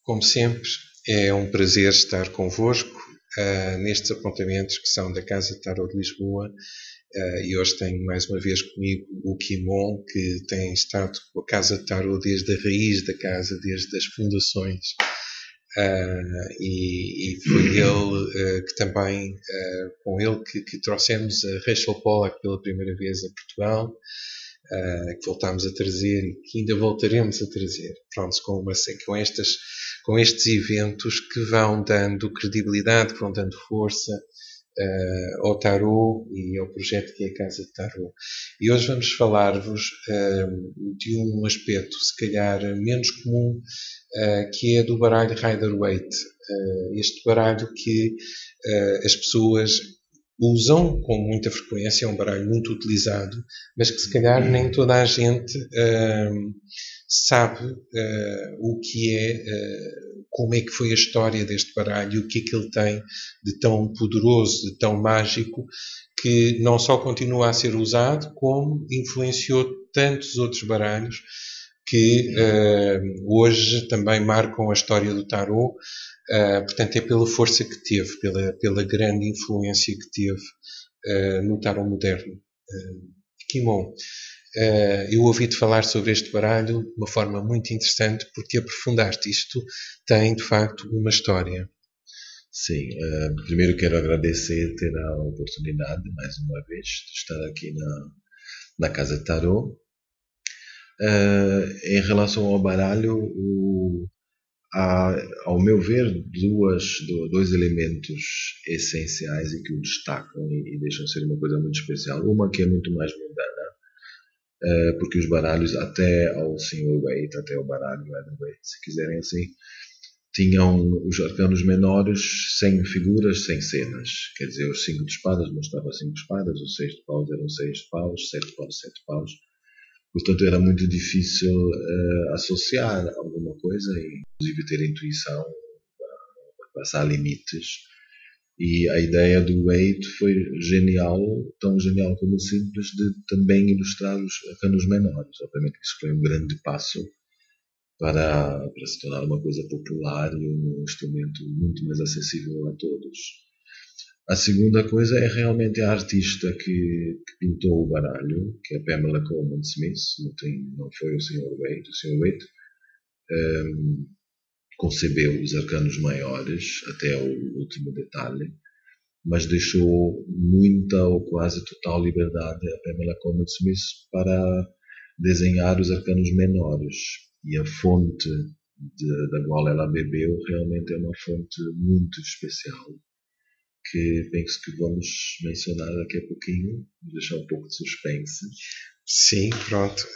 Como sempre, é um prazer estar convosco nestes apontamentos que são da Casa de Tarot de Lisboa. E hoje tenho mais uma vez comigo o Quimon, que tem estado com a Casa de Tarot desde a raiz da casa, desde as fundações. E foi ele que também, com ele, que trouxemos a Rachel Pollack pela primeira vez a Portugal. Que voltámos a trazer e que ainda voltaremos a trazer, pronto, com estes eventos que vão dando credibilidade, que vão dando força ao Tarot e ao projeto que é a Casa de Tarot. E hoje vamos falar-vos de um aspecto, se calhar, menos comum, que é do baralho Rider-Waite. Este baralho que as pessoas usam com muita frequência, é um baralho muito utilizado, mas que se calhar nem toda a gente sabe o que é, como é que foi a história deste baralho, o que é que ele tem de tão poderoso, de tão mágico, que não só continua a ser usado, como influenciou tantos outros baralhos que hoje também marcam a história do Tarot. Portanto, é pela força que teve, pela grande influência que teve no Tarot moderno. Quimon, eu ouvi-te falar sobre este baralho de uma forma muito interessante, porque aprofundaste isto, tem de facto uma história. Sim, primeiro quero agradecer ter a oportunidade, mais uma vez, de estar aqui na Casa de Tarot. Em relação ao baralho, há, ao meu ver, dois elementos essenciais e que o destacam e deixam ser uma coisa muito especial. Uma que é muito mais mundana, porque os baralhos, até ao Sr. Waite, até ao baralho Rider-Waite, se quiserem assim, tinham os arcanos menores sem figuras, sem cenas. Quer dizer, os 5 de espadas mostravam 5 espadas, os 6 de paus eram 6 de paus, 7 paus, 7 paus. Portanto, era muito difícil associar alguma coisa e, inclusive, ter intuição para passar limites. E a ideia do Waite foi genial, tão genial como simples, de também ilustrar os arcanos menores. Obviamente que isso foi um grande passo para se tornar uma coisa popular e um instrumento muito mais acessível a todos. A segunda coisa é realmente a artista que pintou o baralho, que é a Pamela Colman Smith, não foi o Sr. Waite. O Sr. Waite concebeu os arcanos maiores até o último detalhe, mas deixou muita ou quase total liberdade a Pamela Colman Smith para desenhar os arcanos menores. E a fonte da qual ela bebeu realmente é uma fonte muito especial, que penso que vamos mencionar daqui a pouquinho, deixar um pouco de suspense. Sim, pronto.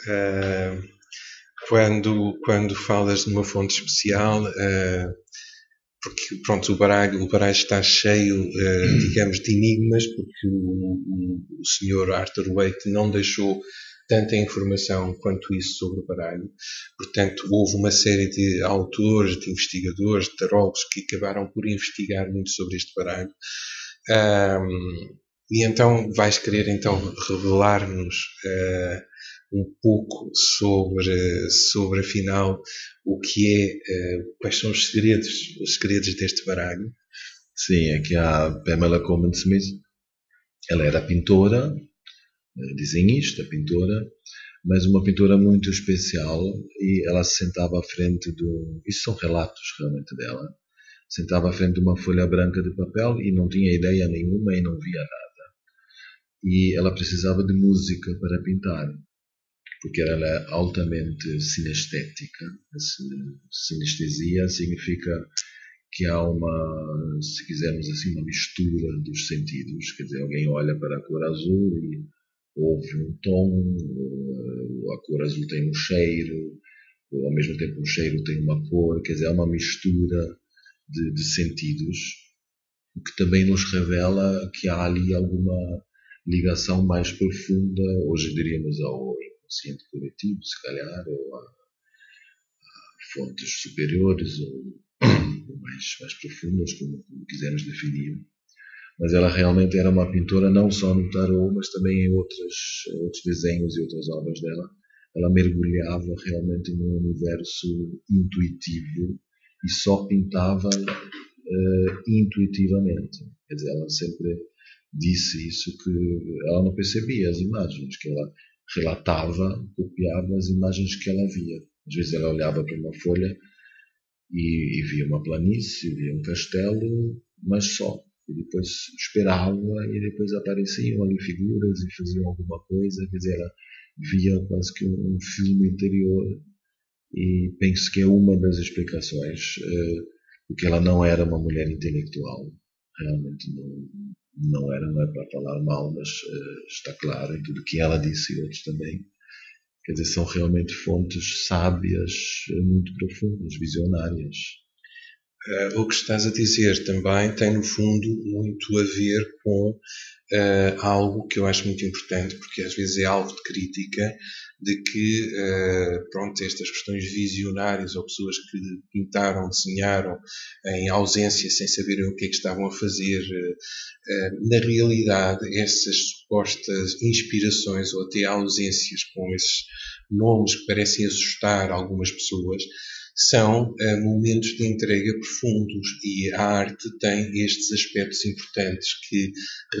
Quando falas de uma fonte especial, porque pronto, o baralho está cheio, digamos, de enigmas, porque o Sr. Arthur Waite não deixou tanta informação quanto isso sobre o baralho. Portanto, houve uma série de autores, de investigadores, de tarólogos que acabaram por investigar muito sobre este baralho. E então vais querer então revelar-nos um pouco sobre afinal o que é, quais são os segredos deste baralho. Sim, é que a Pamela Colman Smith, ela era pintora, desenhista, pintora, mas uma pintora muito especial, e ela se sentava à frente isso são relatos realmente dela, sentava à frente de uma folha branca de papel e não tinha ideia nenhuma e não via nada. E ela precisava de música para pintar, porque ela é altamente sinestética. Sinestesia significa que há se quisermos assim, uma mistura dos sentidos. Quer dizer, alguém olha para a cor azul e ouve um tom, a cor azul tem um cheiro, ou ao mesmo tempo um cheiro tem uma cor. Quer dizer, há uma mistura de sentidos, o que também nos revela que há ali alguma ligação mais profunda, hoje diríamos ao inconsciente coletivo, se calhar, ou a fontes superiores, ou mais profundas, como quisermos definir. Mas ela realmente era uma pintora não só no tarot, mas também em outros desenhos e outras obras dela. Ela mergulhava realmente num universo intuitivo e só pintava intuitivamente. Quer dizer, ela sempre disse isso, que ela não percebia as imagens, que ela relatava, copiava as imagens que ela via. Às vezes ela olhava para uma folha e via uma planície, via um castelo, mas só. E depois esperava e depois apareciam ali figuras e faziam alguma coisa. Quer dizer, ela via quase que um filme interior, e penso que é uma das explicações, porque ela não era uma mulher intelectual. Realmente não era, não é para falar mal, mas está claro em tudo que ela disse e outros também. Quer dizer, são realmente fontes sábias, muito profundas, visionárias. O que estás a dizer também tem, no fundo, muito a ver com algo que eu acho muito importante, porque às vezes é alvo de crítica, de que, pronto, estas questões visionárias ou pessoas que pintaram, desenharam em ausência, sem saberem o que é que estavam a fazer, na realidade, essas supostas inspirações ou até ausências com esses nomes que parecem assustar algumas pessoas, são momentos de entrega profundos, e a arte tem estes aspectos importantes que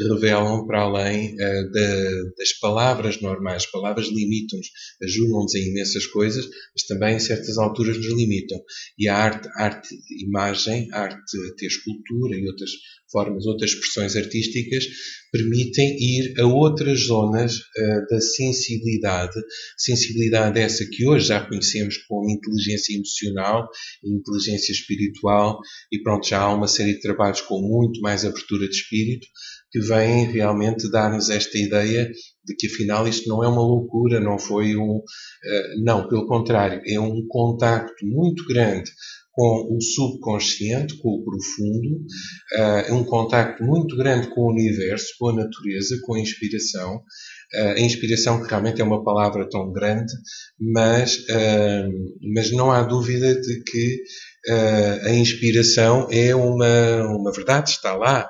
revelam para além das palavras normais. As palavras limitam-nos, ajudam-nos em imensas coisas, mas também em certas alturas nos limitam. E a arte imagem, a arte até escultura e outras formas, outras expressões artísticas, permitem ir a outras zonas da sensibilidade essa que hoje já conhecemos como inteligência emocional, inteligência espiritual, e pronto, já há uma série de trabalhos com muito mais abertura de espírito, que vêm realmente dar-nos esta ideia de que afinal isto não é uma loucura, não foi não, pelo contrário, é um contacto muito grande com o subconsciente, com o profundo, é um contacto muito grande com o universo, com a natureza, com a inspiração. A inspiração, que realmente é uma palavra tão grande, mas não há dúvida de que a inspiração é uma verdade, está lá.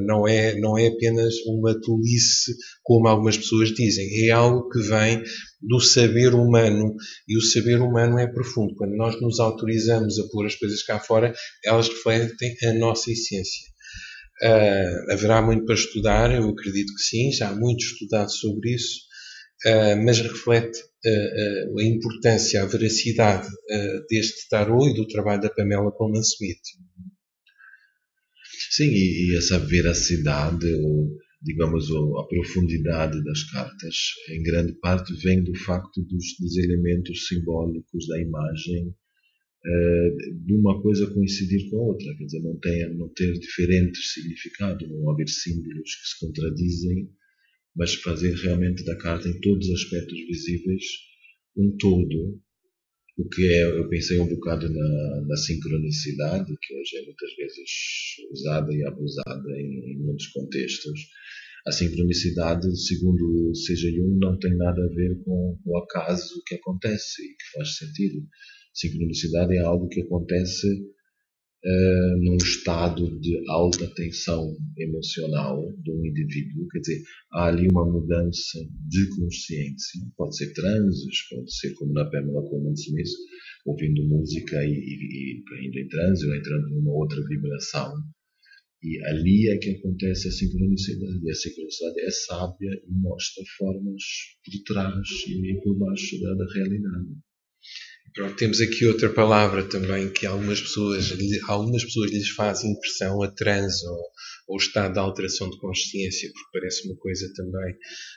Não é apenas uma tolice, como algumas pessoas dizem, é algo que vem do saber humano, e o saber humano é profundo. Quando nós nos autorizamos a pôr as coisas cá fora, elas refletem a nossa essência. Haverá muito para estudar, eu acredito que sim, já há muito estudado sobre isso, mas reflete a importância, a veracidade deste tarot e do trabalho da Pamela Colman Smith. Sim, e essa veracidade, ou digamos a profundidade das cartas, em grande parte vem do facto dos elementos simbólicos da imagem, de uma coisa coincidir com a outra, quer dizer, não ter diferentes significados, não haver símbolos que se contradizem, mas fazer realmente da carta, em todos os aspectos visíveis, um todo. O que eu pensei um bocado na sincronicidade, que hoje é muitas vezes usada e abusada em muitos contextos. A sincronicidade, segundo seja Jung, não tem nada a ver com o acaso que acontece e que faz sentido. Sincronicidade é algo que acontece num estado de alta tensão emocional de um indivíduo, quer dizer, há ali uma mudança de consciência, pode ser transes, pode ser como na Pamela Colman Smith, ouvindo música e caindo em transe ou entrando numa outra vibração, e ali é que acontece a sincronicidade, e a sincronicidade é sábia e mostra formas por trás e por baixo da realidade. Pronto, temos aqui outra palavra também que algumas pessoas lhes faz impressão, a transe ou estado de alteração de consciência, porque parece uma coisa também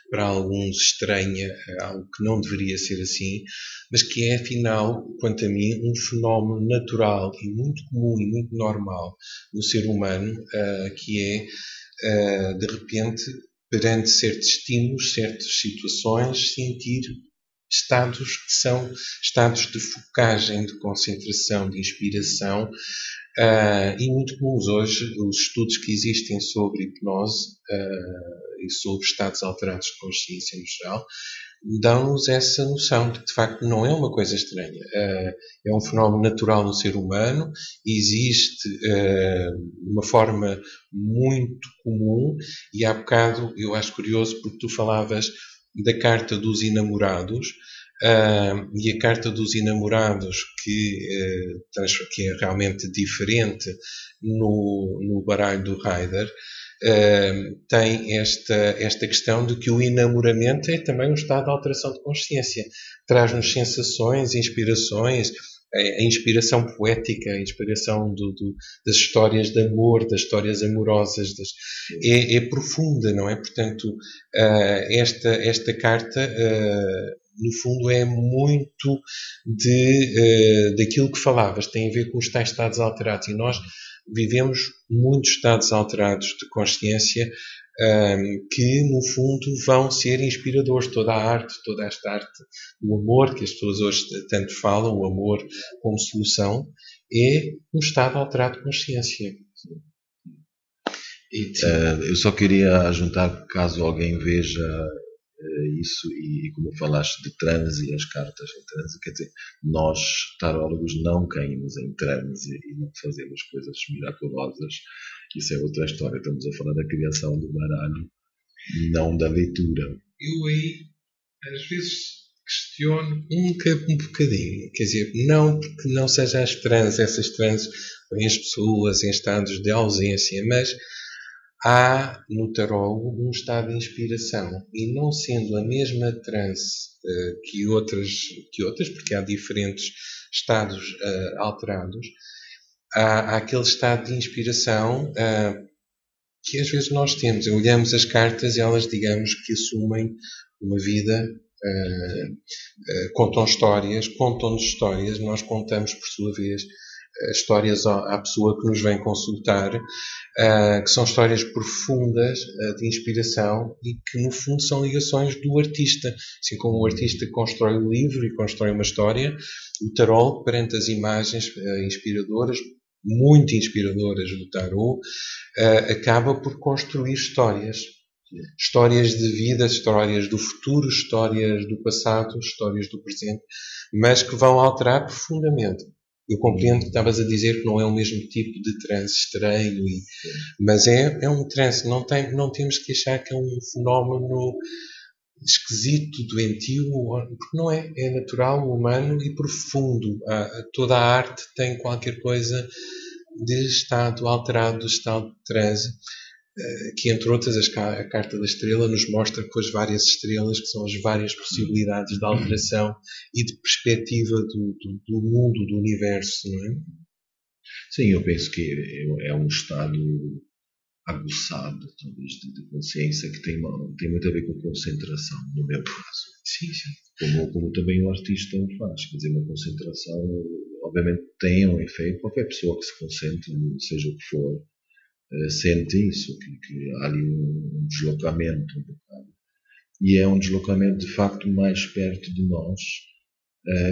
para alguns estranha, algo que não deveria ser assim, mas que é afinal, quanto a mim, um fenómeno natural e muito comum e muito normal no ser humano, que é, de repente, perante certos estímulos, certas situações, sentir estados que são estados de focagem, de concentração, de inspiração, e muito comuns hoje. Os estudos que existem sobre hipnose e sobre estados alterados de consciência no geral dão-nos essa noção de que de facto não é uma coisa estranha, é um fenómeno natural no ser humano, existe uma forma muito comum, e há bocado eu acho curioso porque tu falavas da carta dos enamorados. e a carta dos enamorados, que é realmente diferente no baralho do Rider, tem esta questão de que o enamoramento é também um estado de alteração de consciência. Traz-nos sensações, inspirações, a inspiração poética, a inspiração das histórias de amor, das histórias amorosas, é profunda, não é? Portanto, esta carta, no fundo, é muito daquilo que falavas, tem a ver com os tais estados alterados, e nós vivemos muitos estados alterados de consciência que, no fundo, vão ser inspiradores. Toda a arte, toda esta arte do amor, que as pessoas hoje tanto falam, o amor como solução, é um estado alterado de consciência. Eu só queria juntar, caso alguém veja isso, e como falaste de transe e as cartas em transe, quer dizer, nós tarólogos não caímos em transe e não fazemos coisas miraculosas. Isso é outra história. Estamos a falar da criação do baralho, não da leitura. Eu aí, às vezes, questiono um bocadinho. Quer dizer, não porque não seja as transes, essas transes põem as pessoas em estados de ausência, mas há no tarólogo um estado de inspiração, e não sendo a mesma transe que outras, porque há diferentes estados alterados, há aquele estado de inspiração que às vezes nós temos. Olhamos as cartas e elas, digamos, que assumem uma vida, contam-nos histórias, nós contamos, por sua vez, histórias à pessoa que nos vem consultar, que são histórias profundas de inspiração e que, no fundo, são ligações do artista. Assim como o artista constrói o livro e constrói uma história, o tarólogo, perante as imagens inspiradoras, muito inspiradoras do tarot, acaba por construir histórias. Histórias de vida, histórias do futuro, histórias do passado, histórias do presente, mas que vão alterar profundamente. Eu compreendo que estavas a dizer que não é o mesmo tipo de transe estranho, mas é um transe. Não temos que achar que é um fenómeno esquisito, doentio, porque não é. É natural, humano e profundo. Toda a arte tem qualquer coisa de estado alterado, de estado de transe, que, entre outras, a carta da estrela nos mostra com as várias estrelas, que são as várias possibilidades de alteração e de perspectiva do mundo, do universo, não é? Sim, eu penso que é um estado aguçado, talvez, de consciência, que tem muito a ver com concentração, no meu caso. Sim, sim. Como também o artista o faz. Quer dizer, uma concentração, obviamente, tem um efeito. Qualquer pessoa que se concentre, seja o que for, sente isso, que há ali um deslocamento um bocado. E é um deslocamento, de facto, mais perto de nós.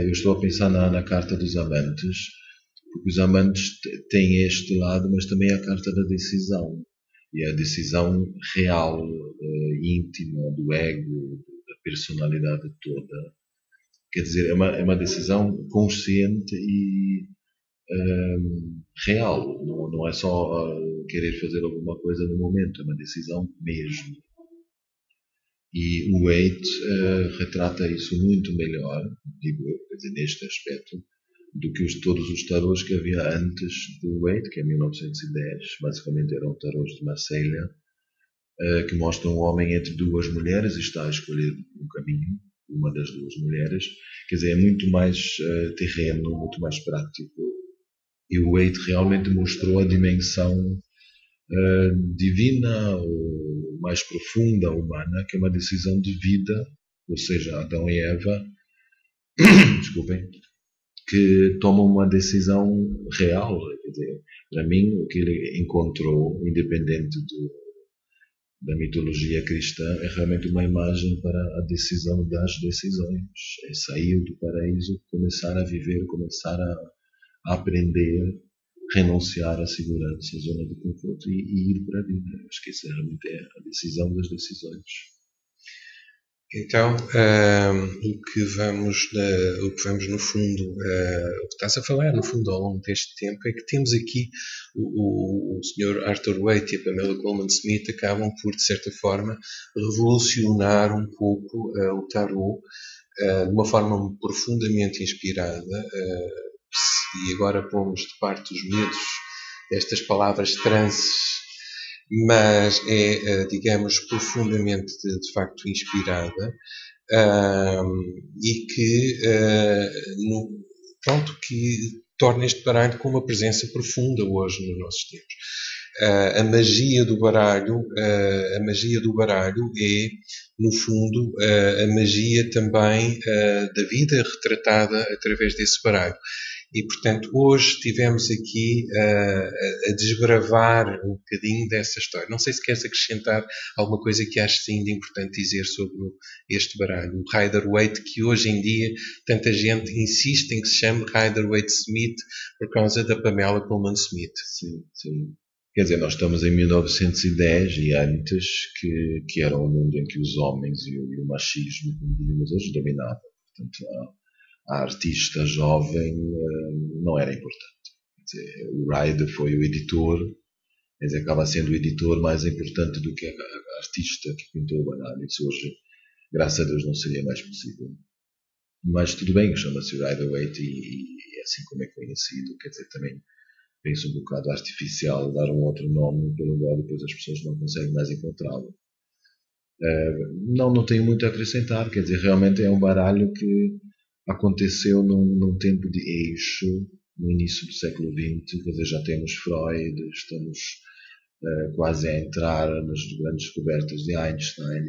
Eu estou a pensar na carta dos amantes, porque os amantes têm este lado, mas também a carta da decisão. E a decisão real, íntima, do ego, da personalidade toda. Quer dizer, é uma decisão consciente e real. Não é só querer fazer alguma coisa no momento, é uma decisão mesmo. E o Waite retrata isso muito melhor, digo eu, quer dizer, neste aspecto, do que todos os tarôs que havia antes do Waite, que é 1910, basicamente eram tarôs de Marselha, que mostram um homem entre duas mulheres e está a escolher um caminho, uma das duas mulheres. Quer dizer, é muito mais terreno, muito mais prático. E o Waite realmente mostrou a dimensão divina, ou mais profunda, humana, que é uma decisão de vida, ou seja, Adão e Eva, desculpem, que tomam uma decisão real. Quer dizer, para mim, o que ele encontrou, independente da mitologia cristã, é realmente uma imagem para a decisão das decisões. É sair do paraíso, começar a viver, começar a aprender, renunciar à segurança, à zona de conforto e ir para a vida. Acho que isso realmente é a decisão das decisões. Então, o que vamos no fundo, o que estás a falar no fundo ao longo deste tempo, é que temos aqui o Sr. Arthur Waite e a Pamela Colman Smith acabam por, de certa forma, revolucionar um pouco o tarot, de uma forma profundamente inspirada, e agora pomos de parte os medos destas palavras transes, mas é, digamos, profundamente, de facto, inspirada, e que, pronto, que torna este baralho com uma presença profunda hoje nos nossos tempos. A magia do baralho é, no fundo, a magia também da vida retratada através desse baralho. E, portanto, hoje estivemos aqui a desbravar um bocadinho dessa história. Não sei se queres acrescentar alguma coisa que achas ainda importante dizer sobre este baralho, o Rider-Waite, que hoje em dia tanta gente insiste em que se chame Rider-Waite-Smith por causa da Pamela Colman-Smith. Sim, sim. Quer dizer, nós estamos em 1910 e antes, que era um mundo em que os homens e o machismo, como diríamos hoje, dominavam. Portanto, a artista jovem não era importante. Quer dizer, o Ryder foi o editor, quer dizer, acaba sendo o editor mais importante do que a artista que pintou o baralho. Isso hoje, graças a Deus, não seria mais possível. Mas tudo bem, chama-se Rider-Waite e é assim como é conhecido. Quer dizer, também penso um bocado artificial dar um outro nome pelo qual depois as pessoas não conseguem mais encontrá-lo. Não tenho muito a acrescentar, quer dizer, realmente é um baralho que aconteceu num tempo de eixo, no início do século XX, quer dizer, já temos Freud, estamos quase a entrar nas grandes descobertas de Einstein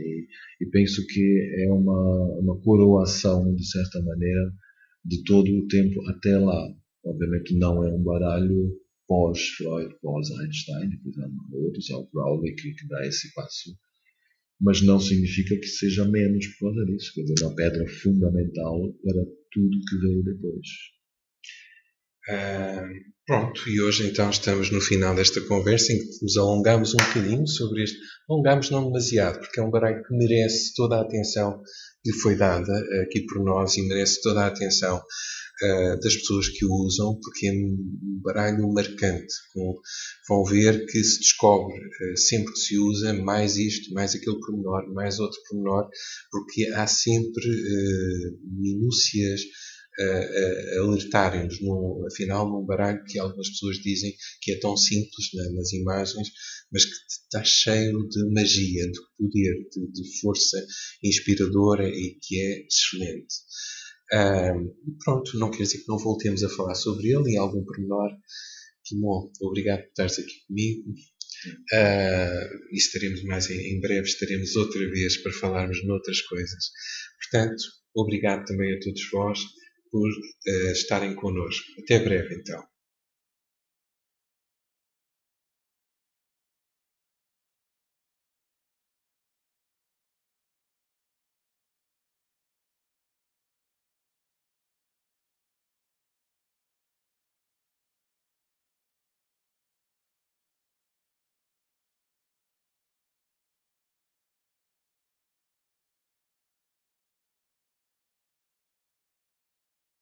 e penso que é uma coroação, de certa maneira, de todo o tempo até lá. Obviamente não é um baralho pós-Freud, pós-Einstein, depois há outros, há o Crowley que dá esse passo, mas não significa que seja menos por causa disso. Quer dizer, uma pedra fundamental para tudo que veio depois. Pronto, e hoje então estamos no final desta conversa em que nos alongamos um bocadinho sobre este. Alongamos não demasiado, porque é um baralho que merece toda a atenção que lhe foi dada aqui por nós e merece toda a atenção das pessoas que o usam, porque é um baralho marcante. Vão ver que se descobre sempre que se usa mais isto, mais aquele pormenor, mais outro pormenor, porque há sempre minúcias a alertarem-nos, afinal, num baralho que algumas pessoas dizem que é tão simples nas imagens, mas que está cheio de magia, de poder, de força inspiradora e que é excelente. Pronto, não quer dizer que não voltemos a falar sobre ele em algum pormenor. Timon, obrigado por estares aqui comigo. E estaremos mais em breve, estaremos outra vez para falarmos noutras coisas. Portanto, obrigado também a todos vós por estarem connosco. Até breve, então.